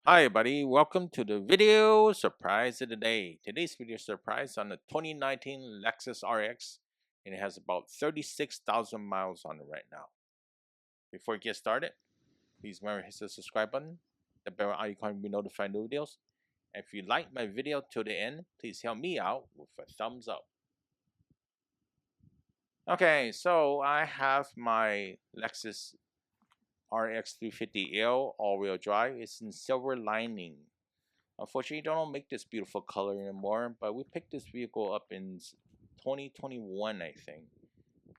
Hi everybody, welcome to the video surprise of the day. Today's video surprise on the 2019 Lexus RX, and it has about 36,000 miles on it right now. Before we get started, please remember to hit the subscribe button, the bell icon to be notified new videos. And if you like my video till the end, please help me out with a thumbs up. Okay, so I have my Lexus RX 350L all-wheel drive. It's in silver lining. Unfortunately, they don't make this beautiful color anymore, but we picked this vehicle up in 2021, I think.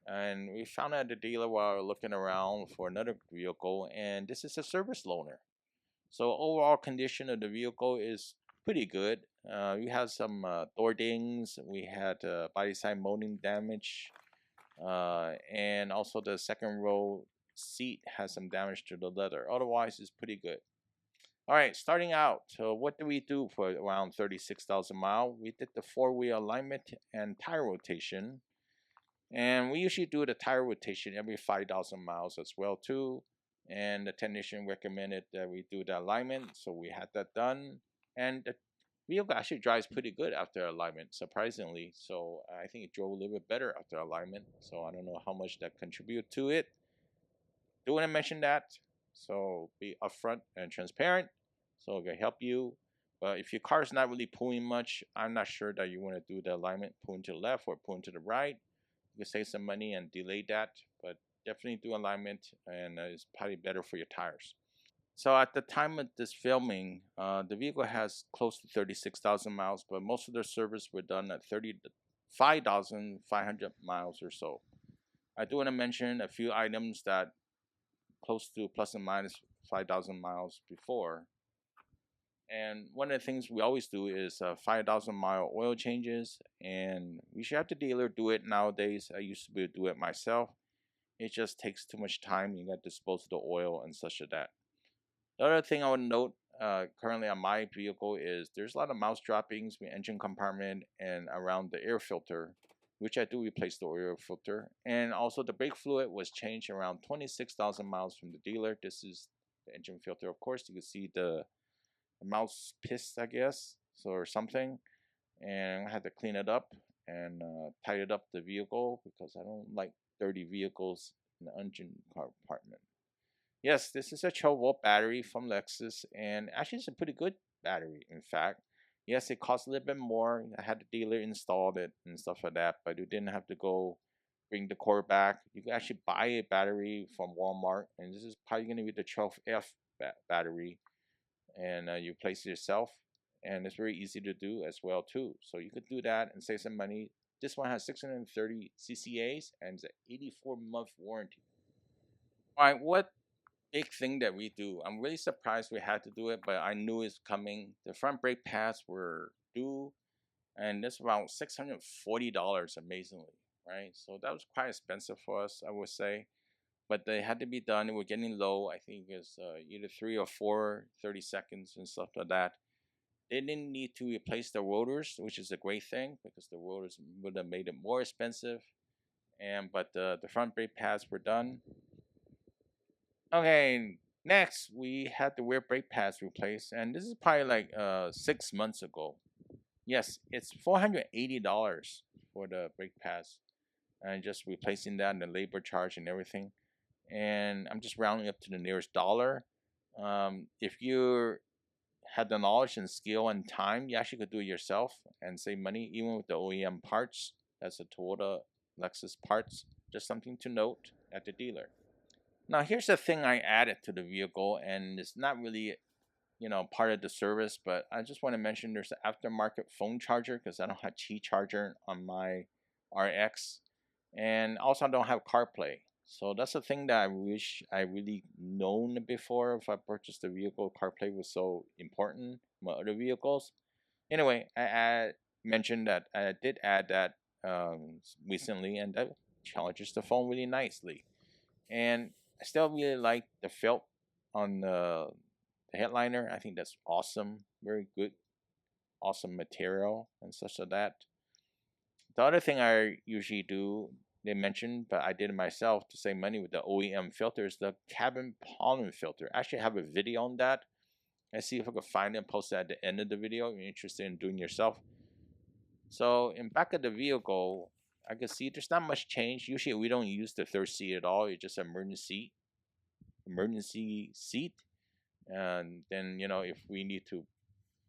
And we found it at the dealer while we were looking around for another vehicle, and this is a service loaner. So overall condition of the vehicle is pretty good. We had some door dings, we had body side molding damage, and also the second row seat has some damage to the leather. Otherwise, it's pretty good. All right, starting out, so what do we do for around 36,000 miles? We did the four-wheel alignment and tire rotation. And we usually do the tire rotation every 5,000 miles as well too. And the technician recommended that we do the alignment, so we had that done. And the vehicle actually drives pretty good after alignment, surprisingly. So I think it drove a little bit better after alignment. So I don't know how much that contributed to it. Do want to mention that. So be upfront and transparent. So it can help you. But if your car is not really pulling much, I'm not sure that you want to do the alignment pulling to the left or pulling to the right. You can save some money and delay that, but definitely do alignment, and it's probably better for your tires. So at the time of this filming, the vehicle has close to 36,000 miles, but most of the service were done at 35,500 miles or so. I do want to mention a few items that close to plus and minus 5,000 miles before. And one of the things we always do is 5,000 mile oil changes, and we should have the dealer do it nowadays. I used to be able to do it myself. It just takes too much time. You got to dispose of the oil and such of that. The other thing I would note currently on my vehicle is there's a lot of mouse droppings in the engine compartment and around the air filter, which I do replace the air filter. And also the brake fluid was changed around 26,000 miles from the dealer. This is the engine filter, of course. You can see the mouse pissed, I guess, so or something. And I had to clean it up and tidy up the vehicle because I don't like dirty vehicles in the engine compartment. Yes, this is a 12-volt battery from Lexus, and actually it's a pretty good battery, in fact. Yes, it costs a little bit more. I had the dealer installed it and stuff like that, but you didn't have to go bring the cord back. You can actually buy a battery from Walmart, and this is probably going to be the 12F battery, and you place it yourself, and it's very easy to do as well too. So you could do that and save some money. This one has 630 ccas and it's an 84-month warranty. All right, what big thing that we do. I'm really surprised we had to do it, but I knew it's coming. The front brake pads were due, and this around $640, amazingly, right? So that was quite expensive for us, I would say. But they had to be done. It was getting low. I think it's either 3 or 4 30 seconds and stuff like that. They didn't need to replace the rotors, which is a great thing because the rotors would have made it more expensive. But the front brake pads were done. Okay, next we had the rear brake pads replaced, and this is probably like 6 months ago. Yes, it's $480 for the brake pads, and just replacing that and the labor charge and everything. And I'm just rounding up to the nearest dollar. If you had the knowledge and skill and time, you actually could do it yourself and save money, even with the OEM parts. That's a Toyota Lexus parts. Just something to note at the dealer. Now, here's the thing I added to the vehicle, and it's not really, part of the service, but I just want to mention there's an aftermarket phone charger because I don't have Qi charger on my RX, and also I don't have CarPlay. So that's the thing that I wish I really known before if I purchased the vehicle. CarPlay was so important in my other vehicles. Anyway, mentioned that I did add that recently, and that charges the phone really nicely. And I still really like the felt on the headliner. I think that's awesome. Very good, awesome material and such like that. The other thing I usually do, they mentioned, but I did it myself to save money with the OEM filters, the cabin pollen filter. I actually have a video on that. Let's see if I can find it and post it at the end of the video if you're interested in doing yourself. So in back of the vehicle, I can see there's not much change. Usually we don't use the third seat at all. It's just an emergency seat. And then, you know, if we need to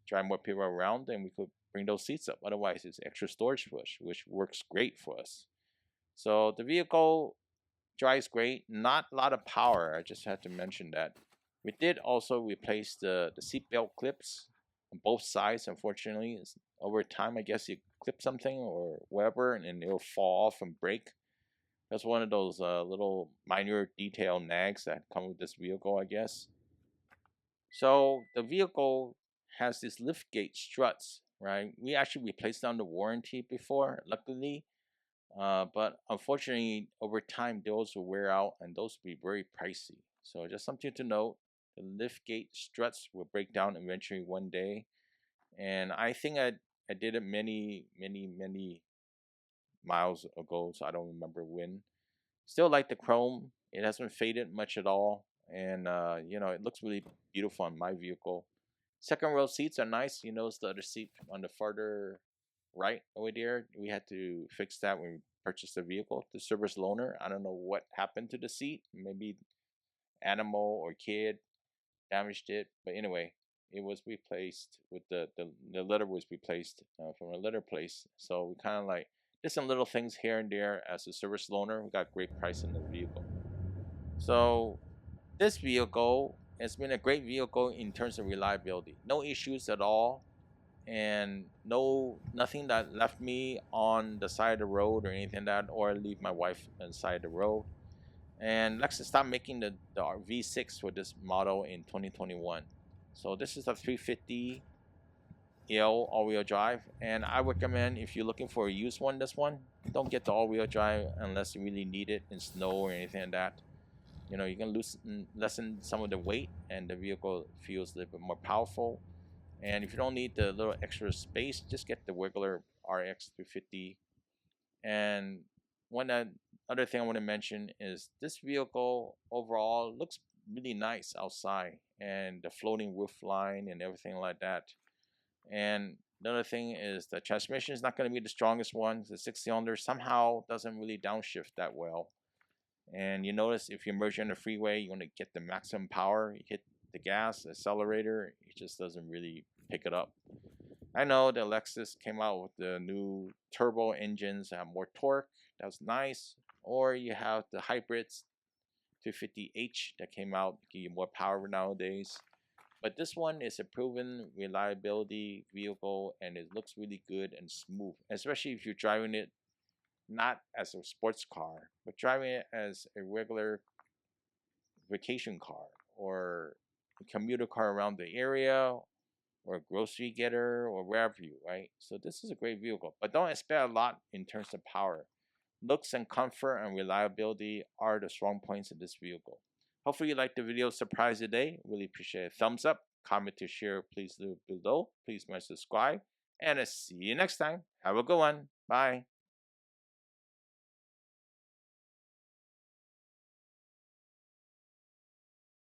drive more people around, then we could bring those seats up. Otherwise, it's extra storage for us, which works great for us. So the vehicle drives great. Not a lot of power. I just had to mention that. We did also replace the seat belt clips on both sides. Unfortunately, over time, I guess you clip something or whatever, and it'll fall off and break. That's one of those little minor detail nags that come with this vehicle, I guess. So the vehicle has these liftgate struts, right? We actually replaced on the warranty before, luckily. But unfortunately, over time, those will wear out and those will be very pricey. So just something to note, the liftgate struts will break down eventually one day. And I think I did it many miles ago, so I don't remember when. Still like the chrome. It hasn't faded much at all. And, you know, it looks really beautiful on my vehicle. Second row seats are nice. You notice the other seat on the farther right over there. We had to fix that when we purchased the vehicle. The service loaner, I don't know what happened to the seat. Maybe animal or kid damaged it. But anyway, it was replaced with the leather was replaced from a leather place. So we kind of like did some little things here and there as a service loaner. We got great price on the vehicle. So this vehicle has been a great vehicle in terms of reliability. No issues at all, and nothing that left me on the side of the road or anything like that, or leave my wife on the side of the road. And Lexus stopped making the V6 for this model in 2021. So this is a 350L all-wheel drive, and I recommend if you're looking for a used one, this one, don't get the all-wheel drive unless you really need it in snow or anything like that. You know, you can lessen some of the weight, and the vehicle feels a little bit more powerful. And if you don't need the little extra space, just get the regular RX 350. And one other thing I want to mention is this vehicle overall looks really nice outside, and the floating roof line and everything like that. And the other thing is the transmission is not going to be the strongest one. The 6-cylinder somehow doesn't really downshift that well. And you notice if you merge on the freeway, you want to get the maximum power. You hit the gas, the accelerator, it just doesn't really pick it up. I know the Lexus came out with the new turbo engines that have more torque. That's nice. Or you have the hybrids 250H that came out to give you more power nowadays. But this one is a proven reliability vehicle, and it looks really good and smooth, especially if you're driving it not as a sports car, but driving it as a regular vacation car or a commuter car around the area or a grocery getter or wherever you, right? So this is a great vehicle, but don't expect a lot in terms of power. Looks and comfort and reliability are the strong points of this vehicle. Hopefully you liked the video surprise today. Really appreciate a thumbs up, comment to share, please leave below. Please subscribe, and I'll see you next time. Have a good one. Bye.